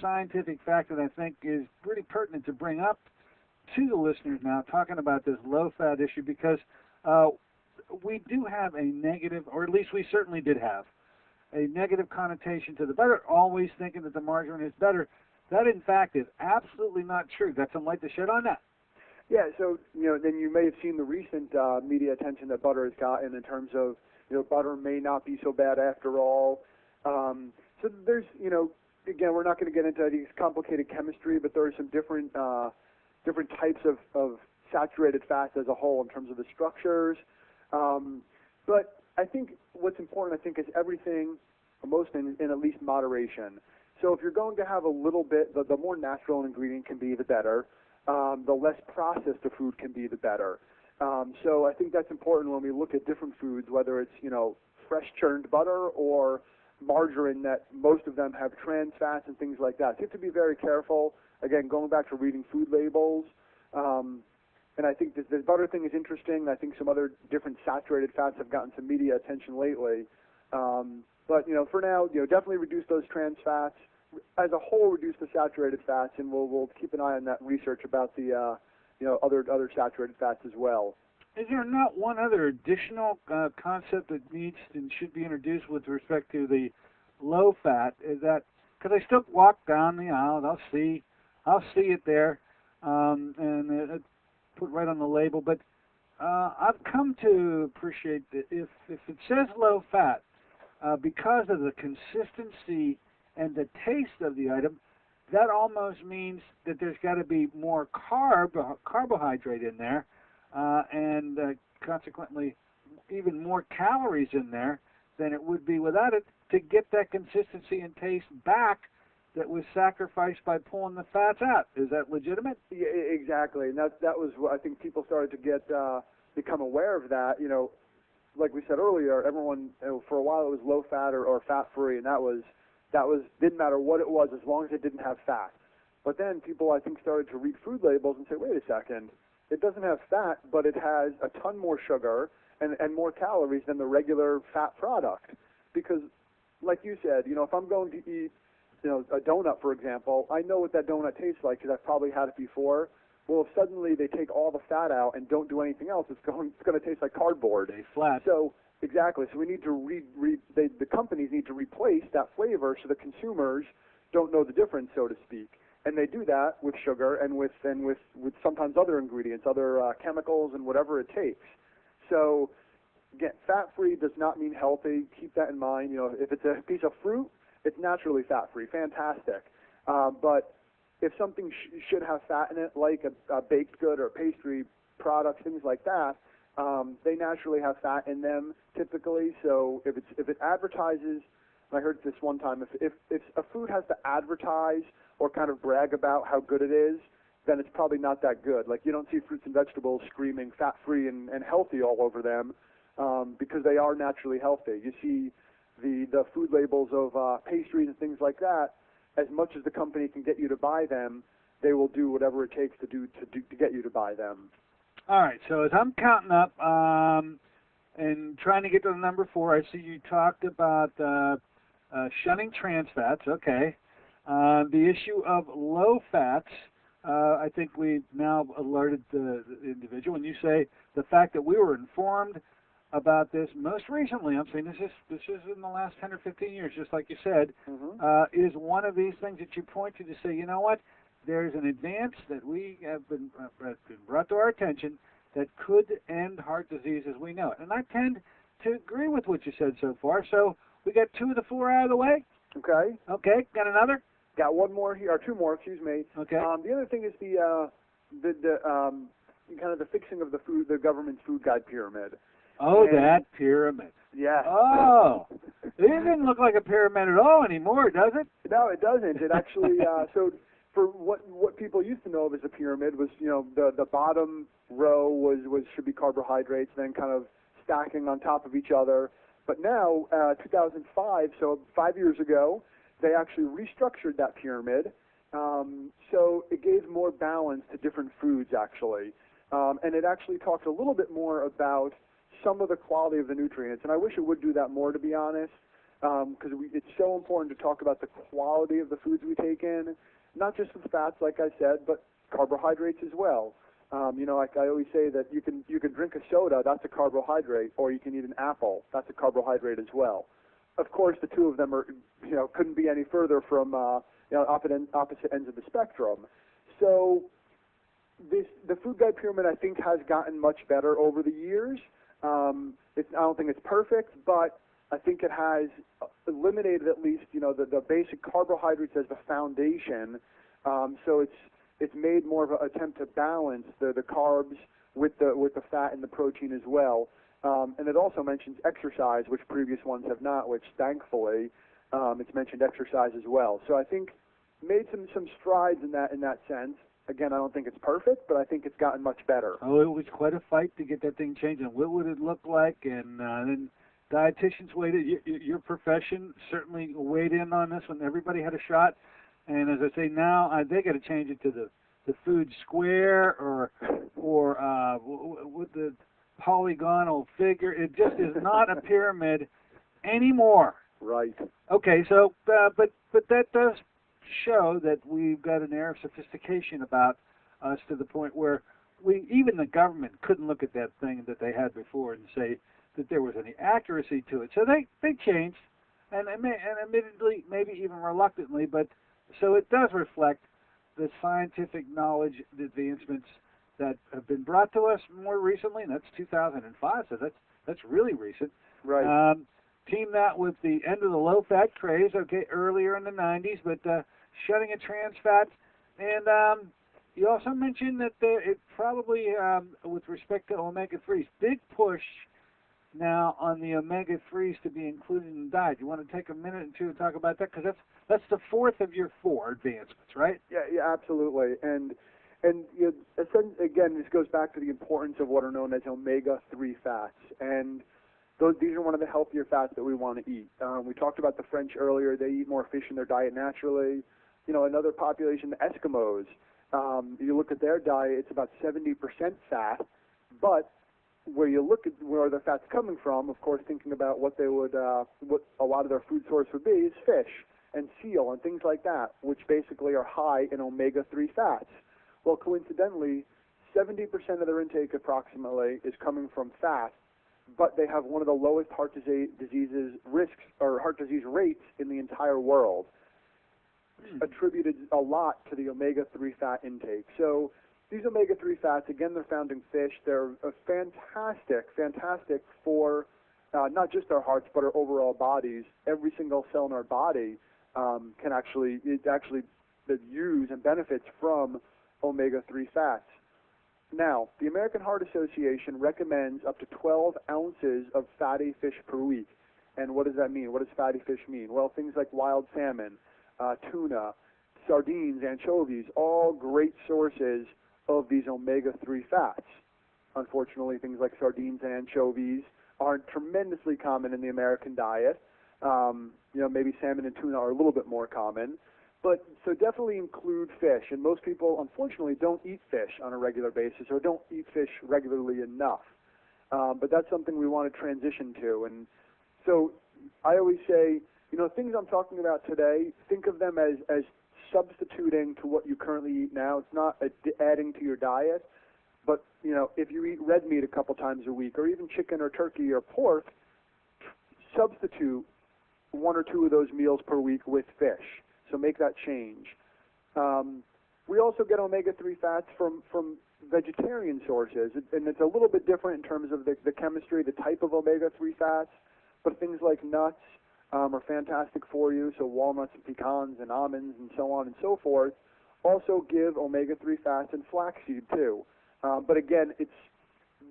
scientific fact that I think is pretty pertinent to bring up to the listeners now, talking about this low-fat issue, because we do have a negative, or at least we certainly did have, a negative connotation to the butter, always thinking that the margarine is better. That, in fact, is absolutely not true. Got some light to shed on that? Yeah, so, then you may have seen the recent media attention that butter has gotten in terms of, butter may not be so bad after all. So there's, again, we're not going to get into these complicated chemistry, but there are some different types of saturated fats as a whole in terms of the structures. But I think what's important, is everything, most in at least moderation. So if you're going to have a little bit, the more natural an ingredient can be, the better. The less processed the food can be, the better. So I think that's important when we look at different foods, whether it's, fresh churned butter or margarine, that most of them have trans fats and things like that. So you have to be very careful. Again, going back to reading food labels. And I think this butter thing is interesting. I think some other different saturated fats have gotten some media attention lately. But, for now, definitely reduce those trans fats. As a whole, reduce the saturated fats, and we'll keep an eye on that research about the other saturated fats as well. Is there not one other additional concept that needs and should be introduced with respect to the low fat? Is that because I still walk down the aisle and I'll see it there, and it's put right on the label. But I've come to appreciate that if it says low fat, because of the consistency and the taste of the item, that almost means that there's got to be more carbohydrate in there, and consequently even more calories in there than it would be without it, to get that consistency and taste back that was sacrificed by pulling the fats out. Is that legitimate? Yeah, exactly. And that was what I think people started to become aware of that. Like we said earlier, everyone, for a while it was low fat or fat free, and that was didn't matter what it was as long as it didn't have fat. But then people, I think, started to read food labels and say, wait a second, it doesn't have fat, but it has a ton more sugar and more calories than the regular fat product. Because, like you said, if I'm going to eat, a donut, for example, I know what that donut tastes like because I've probably had it before. Well, if suddenly they take all the fat out and don't do anything else, it's going to taste like cardboard. They flat. So exactly. So we need to the companies need to replace that flavor so the consumers don't know the difference, so to speak. And they do that with sugar and with sometimes other ingredients, other chemicals and whatever it takes. So again, fat-free does not mean healthy. Keep that in mind. If it's a piece of fruit, it's naturally fat-free. Fantastic. But if something should have fat in it, like a baked good or pastry products, things like that, they naturally have fat in them typically. So if it advertises, I heard this one time, if a food has to advertise or kind of brag about how good it is, then it's probably not that good. Like you don't see fruits and vegetables screaming fat-free and healthy all over them because they are naturally healthy. You see the food labels of pastries and things like that. As much as the company can get you to buy them, they will do whatever it takes to get you to buy them. All right, so as I'm counting up and trying to get to the number 4, I see you talked about shunning trans fats. Okay. The issue of low fats, I think we've now alerted the individual. When you say the fact that we were informed about this most recently, I'm saying this is in the last 10 or 15 years, just like you said, is one of these things that you point to say, you know what, there's an advance that we have been brought to our attention that could end heart disease as we know it. And I tend to agree with what you said so far. So we got 2 of the 4 out of the way. Okay. Okay. Got another? Got one more here, or 2 more, excuse me. Okay. The other thing is the kind of the fixing of the government's food guide pyramid. Oh, that pyramid. Yeah. Oh, it doesn't look like a pyramid at all anymore, does it? No, it doesn't. It actually, so for what people used to know of as a pyramid was, the bottom row should be carbohydrates, then kind of stacking on top of each other. But now, 2005, so 5 years ago, they actually restructured that pyramid. So it gave more balance to different foods, actually. And it actually talks a little bit more about some of the quality of the nutrients. And I wish it would do that more, to be honest, because it's so important to talk about the quality of the foods we take in, not just with fats, like I said, but carbohydrates as well. Like I always say that you can drink a soda, that's a carbohydrate, or you can eat an apple, that's a carbohydrate as well. Of course, the two of them are, couldn't be any further from, opposite ends of the spectrum. So the food guide pyramid, I think, has gotten much better over the years. I don't think it's perfect, but I think it has eliminated at least, the basic carbohydrates as the foundation. So it's made more of an attempt to balance the carbs with the fat and the protein as well. And it also mentions exercise, which previous ones have not, which thankfully it's mentioned exercise as well. So I think made some strides in that sense. Again, I don't think it's perfect, but I think it's gotten much better. Oh, it was quite a fight to get that thing changed. And what would it look like? And then dietitians weighed in. Your profession certainly weighed in on this when everybody had a shot. And as I say now, they got to change it to the food square or with the polygonal figure. It just is not a pyramid anymore. Right. Okay, so but that does show that we've got an air of sophistication about us to the point where even the government couldn't look at that thing that they had before and say that there was any accuracy to it. So they changed, and admittedly, maybe even reluctantly, but so it does reflect the scientific knowledge, the advancements that have been brought to us more recently, and that's 2005, so that's really recent. Right. Team that with the end of the low-fat craze, okay, earlier in the 90s, but shutting of trans fats. And you also mentioned that it probably, with respect to omega-3s, big push now on the omega-3s to be included in the diet. You want to take a minute or two to talk about that? Because that's the 4th of your 4 advancements, right? Yeah, absolutely. And again, this goes back to the importance of what are known as omega-3 fats. And these are one of the healthier fats that we want to eat. We talked about the French earlier. They eat more fish in their diet naturally. Another population, the Eskimos, You look at their diet, it's about 70% fat, but where you look at where the fat's coming from, of course, thinking about what they would, what a lot of their food source would be, is fish and seal and things like that, which basically are high in omega-3 fats. Well, coincidentally, 70% of their intake approximately is coming from fat, but they have one of the lowest heart disease risks or heart disease rates in the entire world, attributed a lot to the omega-3 fat intake. So these omega-3 fats, again, they're found in fish. They're fantastic for not just our hearts, but our overall bodies. Every single cell in our body can actually use and benefits from omega-3 fats. Now, the American Heart Association recommends up to 12 ounces of fatty fish per week. And what does that mean? What does fatty fish mean? Well, things like wild salmon, tuna, sardines, anchovies, all great sources of these omega-3 fats. Unfortunately, things like sardines and anchovies aren't tremendously common in the American diet. Maybe salmon and tuna are a little bit more common. But so definitely include fish. And most people, unfortunately, don't eat fish on a regular basis or don't eat fish regularly enough. But that's something we want to transition to. And so I always say, things I'm talking about today, think of them as substituting to what you currently eat now. It's not adding to your diet. But, if you eat red meat a couple times a week or even chicken or turkey or pork, substitute one or two of those meals per week with fish. So make that change. We also get omega-3 fats from vegetarian sources, and it's a little bit different in terms of the chemistry, the type of omega-3 fats, but things like nuts are fantastic for you, so walnuts and pecans and almonds and so on and so forth also give omega-3 fats, and flaxseed too. But again,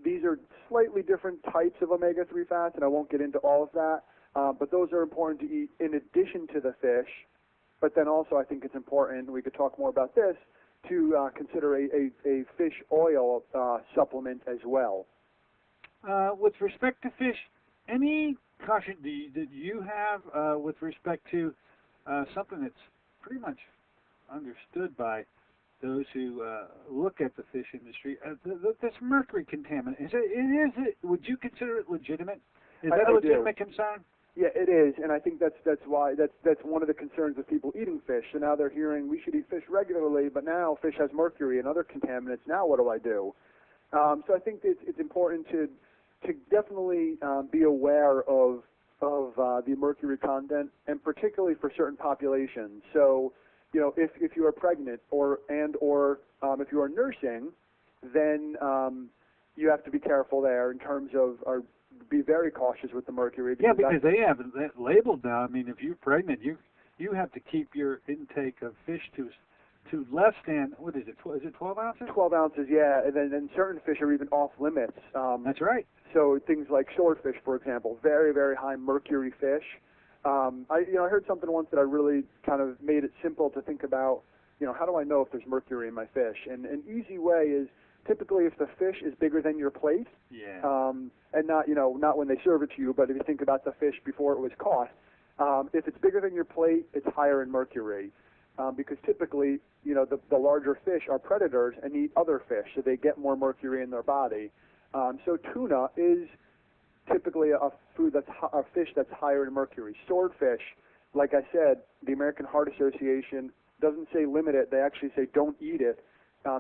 these are slightly different types of omega-3 fats, and I won't get into all of that, but those are important to eat in addition to the fish. But then also I think it's important, and we could talk more about this, to consider a fish oil supplement as well. With respect to fish, any caution that you have with respect to something that's pretty much understood by those who look at the fish industry, this mercury contaminant, would you consider it legitimate? Is that a legitimate concern? Yeah, it is, and I think that's why that's one of the concerns of people eating fish. So now they're hearing we should eat fish regularly, but now fish has mercury and other contaminants. Now what do I do? So I think it's important to definitely be aware of the mercury content, and particularly for certain populations. So, if you are pregnant or if you are nursing, then you have to be careful there in terms of be very cautious with the mercury. Because they have it labeled now. I mean, if you're pregnant, you have to keep your intake of fish to less than, what is it? Is it 12 ounces? 12 ounces, yeah. And then certain fish are even off limits. That's right. So things like swordfish, for example, very, very high mercury fish. I heard something once that I really kind of made it simple to think about. How do I know if there's mercury in my fish? And an easy way is typically if the fish is bigger than your plate. Yeah. And not when they serve it to you, but if you think about the fish before it was caught, if it's bigger than your plate, it's higher in mercury, because typically, the larger fish are predators and eat other fish, so they get more mercury in their body. So tuna is typically a fish that's higher in mercury. Swordfish, like I said, the American Heart Association doesn't say limit it; they actually say don't eat it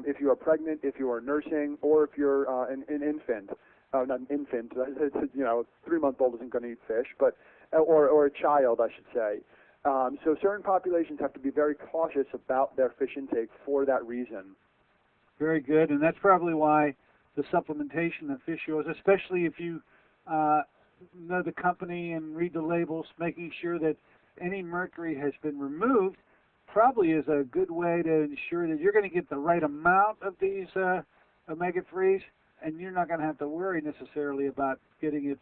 if you are pregnant, if you are nursing, or if you're an infant. Not an infant, 3-month-old isn't going to eat fish, but or a child, I should say. So certain populations have to be very cautious about their fish intake for that reason. Very good, and that's probably why the supplementation of fish oils, especially if you know the company and read the labels, making sure that any mercury has been removed, probably is a good way to ensure that you're going to get the right amount of these omega-3s, and you're not going to have to worry necessarily about getting it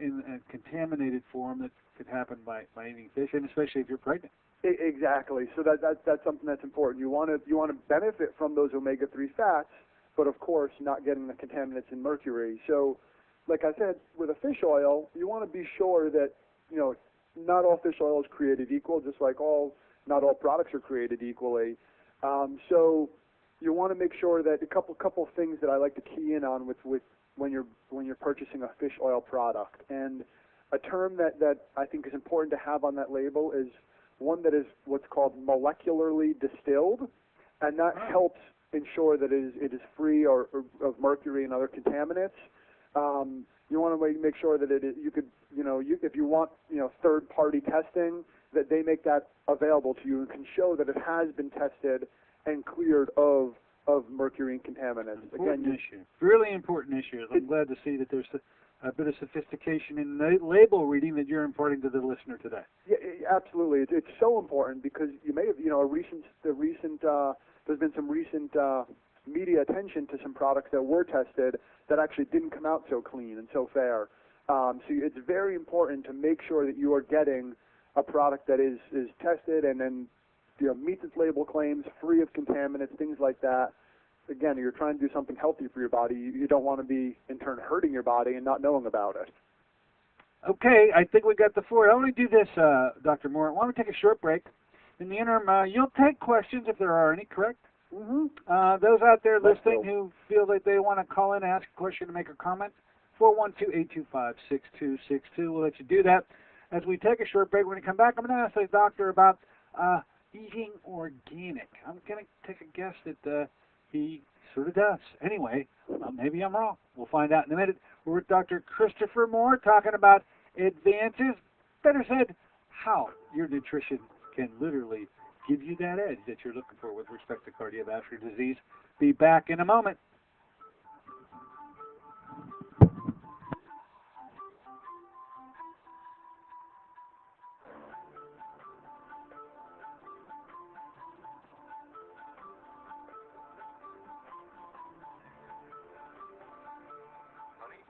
in a contaminated form that could happen by eating fish, and especially if you're pregnant. Exactly. So that's something that's important. You want to benefit from those omega-3 fats, but of course not getting the contaminants in mercury. So, like I said, with a fish oil, you want to be sure that not all fish oil is created equal, just like not all products are created equally. So you want to make sure that a couple things that I like to key in on with when you're purchasing a fish oil product. And a term that I think is important to have on that label is one that is what's called molecularly distilled, and that helps ensure that it is free of mercury and other contaminants. You want to make sure that if you want third-party testing, that they make that available to you and can show that it has been tested and cleared of mercury and contaminants. Important issue. Really important issue. I'm glad to see that there's a bit of sophistication in the label reading that you're imparting to the listener today. Yeah, absolutely. It's so important because you may have, there's been some recent media attention to some products that were tested that actually didn't come out so clean and so fair. So it's very important to make sure that you are getting a product that is tested and then meets its label claims, free of contaminants, things like that. Again, you're trying to do something healthy for your body. You don't want to be, in turn, hurting your body and not knowing about it. Okay, I think we got the floor. I want to do this, Dr. Mohr. Why don't we take a short break? In the interim, you'll take questions if there are any, correct? Mm-hmm. Those out there listening who feel that they want to call in, ask a question, or make a comment, 412-825-6262. We'll let you do that. As we take a short break, when we come back, I'm going to ask the doctor about eating organic. I'm going to take a guess that he sort of does. Anyway, maybe I'm wrong. We'll find out in a minute. We're with Dr. Christopher Mohr talking about advances, better said, how your nutrition can literally give you that edge that you're looking for with respect to cardiovascular disease. Be back in a moment.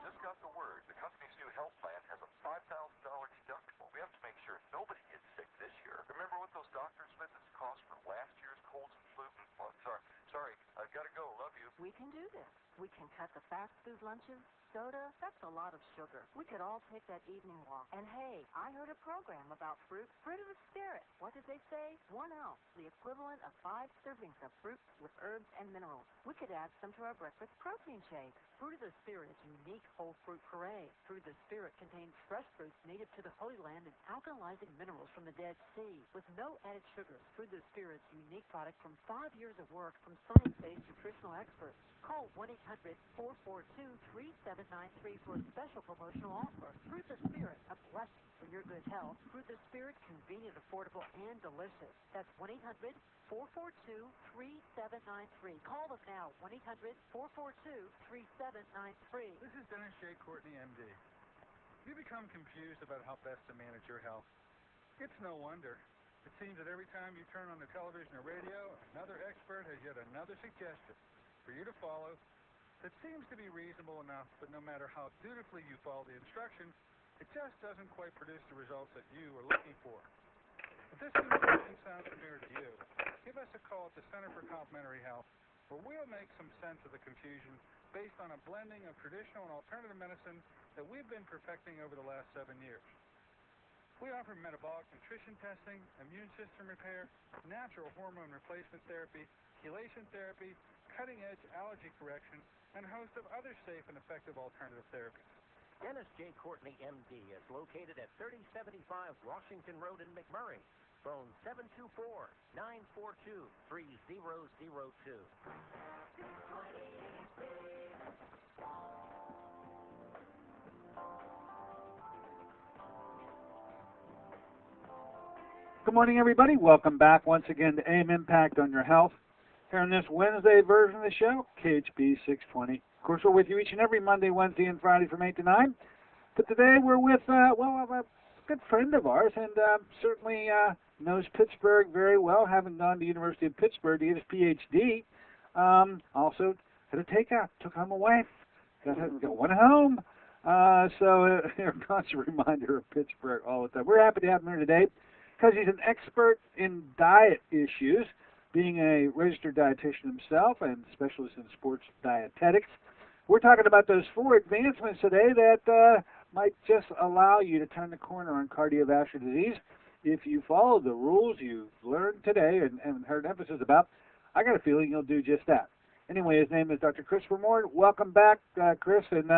Just got the word. The company's new health plan has a $5,000 deductible. We have to make sure nobody gets sick this year. Remember what those doctor's visits cost for last year's colds and flu? Sorry, I've got to go. Love you. We can do this. We can cut the fast food lunches. Soda, that's a lot of sugar. We could all take that evening walk. And hey, I heard a program about fruit of the spirit. What did they say? 1 ounce, the equivalent of 5 servings of fruit with herbs and minerals. We could add some to our breakfast protein shake. Fruit of the Spirit's unique whole fruit puree. Fruit of the Spirit contains fresh fruits native to the Holy Land and alkalizing minerals from the Dead Sea with no added sugar. Fruit of the Spirit's unique product from 5 years of work from science-based nutritional experts. Call 1-800-442-3793 for a special promotional offer. Fruit of the Spirit, a blessing for your good health. Fruit of the Spirit, convenient, affordable, and delicious. That's 1-800-442-3793. Call us now, 1-800-442-3793. This is Dennis J. Courtney, MD. You become confused about how best to manage your health. It's no wonder. It seems that every time you turn on the television or radio, another expert has yet another suggestion for you to follow that seems to be reasonable enough, but no matter how dutifully you follow the instructions, it just doesn't quite produce the results that you are looking for. If this information sounds familiar to you, give us a call at the Center for Complementary Health, where we'll make some sense of the confusion based on a blending of traditional and alternative medicine that we've been perfecting over the last 7 years. We offer metabolic nutrition testing, immune system repair, natural hormone replacement therapy, chelation therapy, cutting-edge allergy correction, and a host of other safe and effective alternative therapies. Dennis J. Courtney, MD, is located at 3075 Washington Road in McMurray. Phone 724-942-3002. Good morning, everybody. Welcome back once again to AM Impact on Your Health. Here on this Wednesday version of the show, KHB 620. Of course, we're with you each and every Monday, Wednesday, and Friday from 8 to 9. But today we're with, a good friend of ours, and certainly knows Pittsburgh very well, having gone to the University of Pittsburgh to get his Ph.D. Also had a takeout, took home a wife, got one home. So a constant reminder of Pittsburgh all the time. We're happy to have him here today because he's an expert in diet issues, being a registered dietitian himself and specialist in sports dietetics. We're talking about those 4 advancements today that might just allow you to turn the corner on cardiovascular disease if you follow the rules you've learned today and heard emphasis about. I got a feeling he'll do just that. Anyway, his name is Dr. Christopher Mohr. Welcome back, Chris, and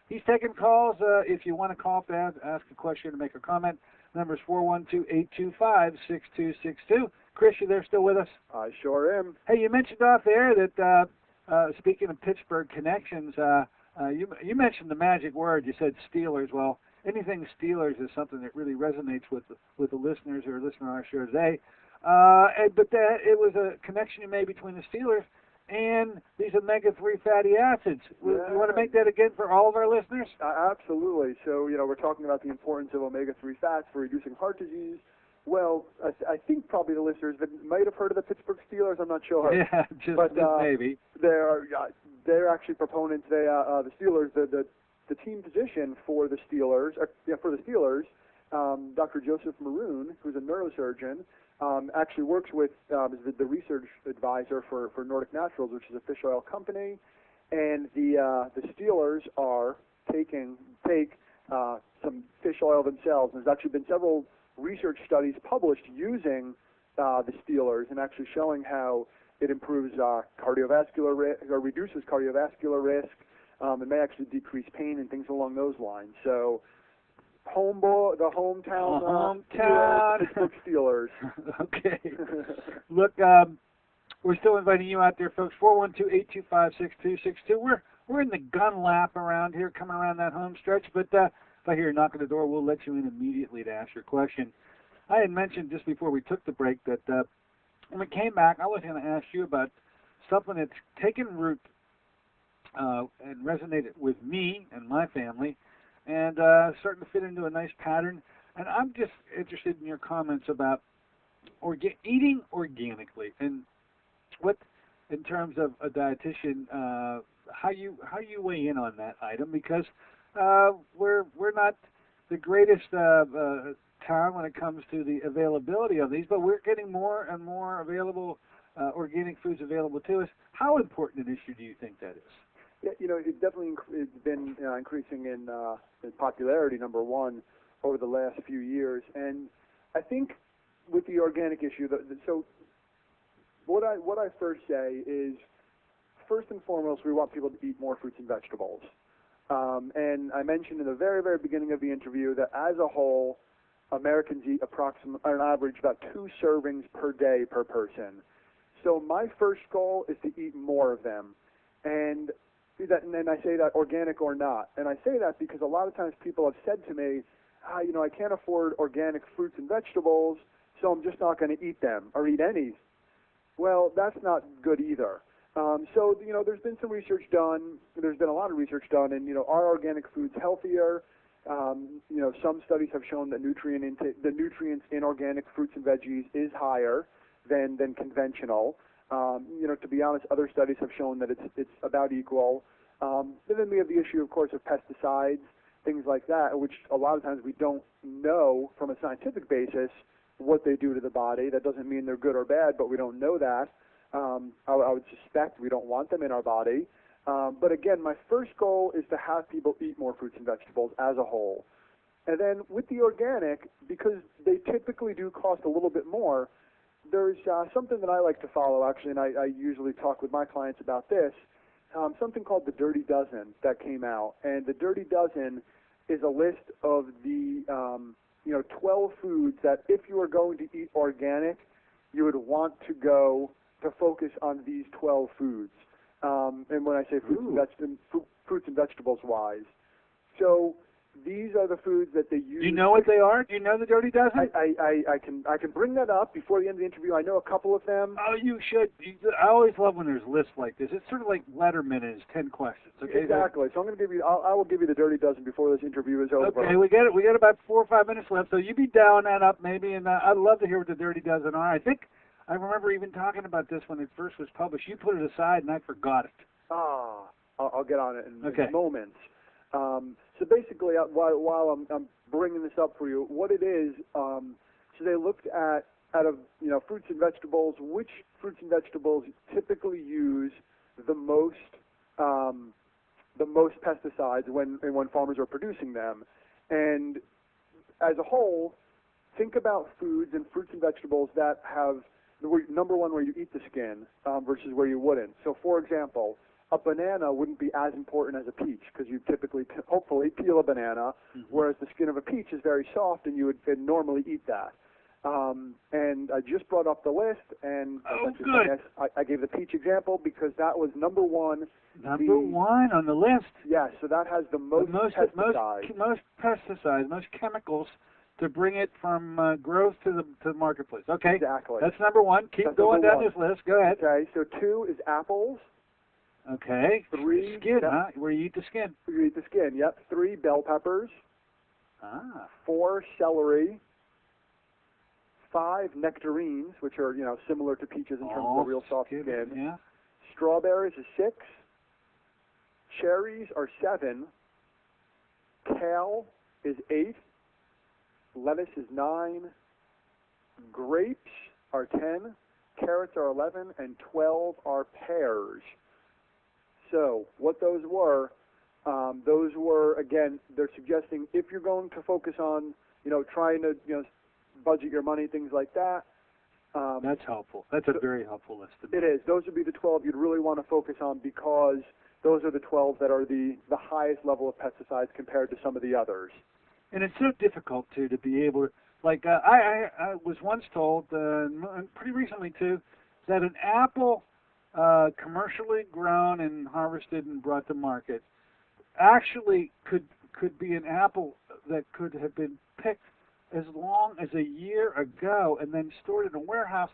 he's taking calls. If you want to call up to ask a question or make a comment, number is 412-825-6262. Chris, you there still with us? I sure am. Hey, you mentioned off the air that, speaking of Pittsburgh connections, you mentioned the magic word. You said Steelers. Well, anything Steelers is something that really resonates with the listeners who are listening to our show today. But it was a connection you made between the Steelers and these omega-3 fatty acids. You want to make that again for all of our listeners? Absolutely. So, we're talking about the importance of omega-3 fats for reducing heart disease. Well, I think probably the listeners that might have heard of the Pittsburgh Steelers. I'm not sure. Yeah, just maybe. They're actually proponents. The Steelers, the team physician for the Steelers, Dr. Joseph Maroon, who's a neurosurgeon, actually works with the research advisor for Nordic Naturals, which is a fish oil company, and the Steelers take some fish oil themselves. And there's actually been several research studies published using the Steelers and actually showing how it improves cardiovascular risk or reduces cardiovascular risk. It may actually decrease pain and things along those lines. So, the hometown Pittsburgh Steelers. Okay. Look, we're still inviting you out there, folks. 412-825-6262. We're in the gun lap around here, coming around that home stretch. But if I hear a knock on the door, we'll let you in immediately to ask your question. I had mentioned just before we took the break that when we came back, I was going to ask you about something that's taken root and resonated with me and my family, and starting to fit into a nice pattern. And I'm just interested in your comments about eating organically, and what, in terms of a dietitian, how you weigh in on that item, because we're not the greatest town when it comes to the availability of these, but we're getting more and more available organic foods available to us. How important an issue do you think that is? Yeah, it's definitely been increasing in popularity, number one, over the last few years. And I think with the organic issue, so what I first say is, first and foremost, we want people to eat more fruits and vegetables. And I mentioned in the very, very beginning of the interview that as a whole, Americans eat on average about 2 servings per day per person. So my first goal is to eat more of them. And I say that organic or not. And I say that because a lot of times people have said to me, I can't afford organic fruits and vegetables, so I'm just not going to eat them or eat any. Well, that's not good either. So, there's been some research done. There's been a lot of research done, and, are organic foods healthier? Some studies have shown that the nutrients in organic fruits and veggies is higher than conventional. To be honest, other studies have shown that it's about equal. And then we have the issue, of course, of pesticides, things like that, which a lot of times we don't know from a scientific basis what they do to the body. That doesn't mean they're good or bad, but we don't know that. I would suspect we don't want them in our body. But again, my first goal is to have people eat more fruits and vegetables as a whole. And then with the organic, because they typically do cost a little bit more, there's something that I like to follow, actually, and I usually talk with my clients about this, something called the Dirty Dozen that came out. And the Dirty Dozen is a list of the 12 foods that if you are going to eat organic, you would want to focus on these 12 foods. And when I say fruits and vegetables wise. So these are the foods that they use. Do you know what they are? Do you know the Dirty Dozen? I can bring that up before the end of the interview. I know a couple of them. Oh, you should. I always love when there's lists like this. It's sort of like Letterman and his 10 questions. Okay. Exactly. So I'm going to give you. I will give you the Dirty Dozen before this interview is over. Okay. We got about 4 or 5 minutes left. So you be dialing that up maybe, and I'd love to hear what the Dirty Dozen are. I remember even talking about this when it first was published. You put it aside, and I forgot it. I'll get on it in moments. So basically, while I'm bringing this up for you, what it is, so they looked at out of fruits and vegetables, which fruits and vegetables typically use the most pesticides when farmers are producing them, and as a whole, think about foods and fruits and vegetables that have number one, where you eat the skin versus where you wouldn't. So, for example, a banana wouldn't be as important as a peach because you typically, hopefully, peel a banana, whereas the skin of a peach is very soft and you would normally eat that. And I just brought up the list, and I gave the peach example because that was number one. Number one on the list. Yes, so that has the most pesticides. Most pesticides, most chemicals to bring it from growth to the marketplace. Okay, exactly. That's number one. Keep going down this list. Go ahead. Okay, so 2 is apples. Okay. 3, skin, huh? Where you eat the skin. You eat the skin. Yep. 3, bell peppers. 4, celery. 5, nectarines, which are similar to peaches in terms of real soft skin. Yeah. Strawberries is 6. Cherries are 7. Kale is 8. Lettuce is 9. Grapes are 10. Carrots are 11, and 12 are pears. So what those were again, they're suggesting if you're going to focus on trying to budget your money, things like that. That's helpful. That's a very helpful list. It is. Those would be the 12 you'd really want to focus on because those are the 12 that are the highest level of pesticides compared to some of the others. And it's so difficult, too, to be able to, like, I was once told, pretty recently, too, that an apple commercially grown and harvested and brought to market actually could be an apple that could have been picked as long as a year ago and then stored in a warehouse.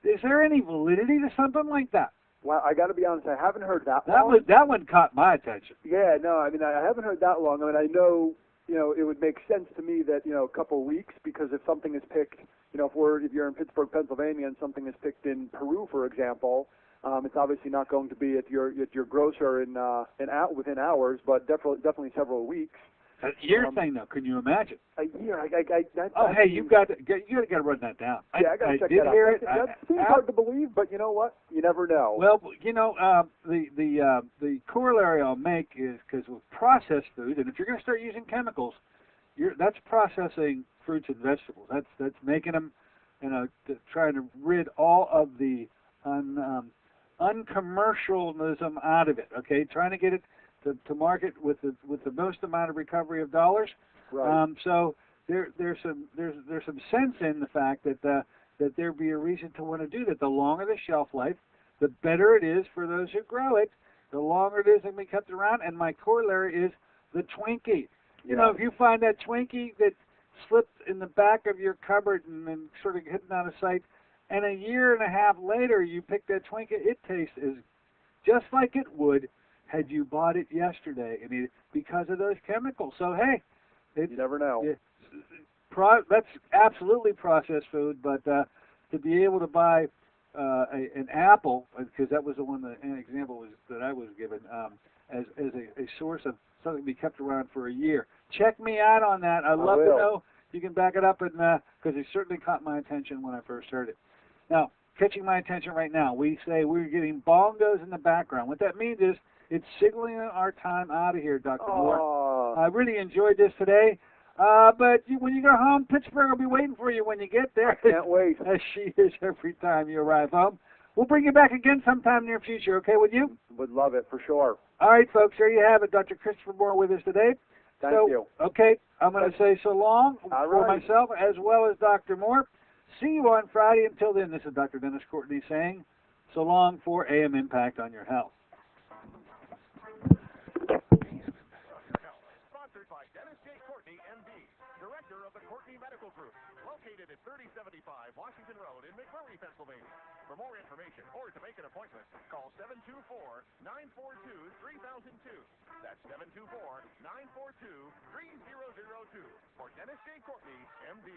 Is there any validity to something like that? Well, I got to be honest, I haven't heard that long. That one caught my attention. Yeah, no, I mean, I haven't heard that long. I mean, I know, it would make sense to me that, a couple of weeks, because if something is picked, if you're in Pittsburgh, Pennsylvania, and something is picked in Peru, for example, it's obviously not going to be at your grocer within hours, but definitely several weeks. A year thing, though, can you imagine? A year, you got to run that down. Yeah, I got to check that out. Hear it. That seems hard to believe, but you know what? You never know. Well, the corollary I'll make is because with processed food, and if you're going to start using chemicals, that's processing fruits and vegetables. That's making them, trying to rid all of the uncommercialism out of it. Okay, trying to get it to market with the most amount of recovery of dollars. Right. So there's some sense in the fact that there be a reason to want to do that. The longer the shelf life, the better it is for those who grow it. The longer it is and be kept around. And my corollary is the Twinkie. If you find that Twinkie that slipped in the back of your cupboard and then sort of hidden out of sight, and a year and a half later you pick that Twinkie, it tastes just like it would had you bought it yesterday, because of those chemicals. So, hey, you never know. That's absolutely processed food, but to be able to buy an apple, because that was an example that I was given, as a source of something to be kept around for a year. Check me out on that. I'd love to know. You can back it up, because it certainly caught my attention when I first heard it. Now, catching my attention right now, we say we're getting bongos in the background. What that means is it's signaling our time out of here, Dr. Mohr. I really enjoyed this today. But when you go home, Pittsburgh will be waiting for you when you get there. I can't wait. As she is every time you arrive home. We'll bring you back again sometime near future, okay with you? Would love it, for sure. All right, folks, there you have it. Dr. Christopher Mohr with us today. Thank you. Okay, I'm going to say so long for myself as well as Dr. Mohr. See you on Friday. Until then, this is Dr. Dennis Courtney saying so long for AM Impact on Your Health. Sponsored by Dennis J. Courtney, M.D., Director of the Courtney Medical Group, located at 3075 Washington Road in McMurray, Pennsylvania. For more information or to make an appointment, call 724-942-3002. That's 724-942-3002 for Dennis J. Courtney, M.D.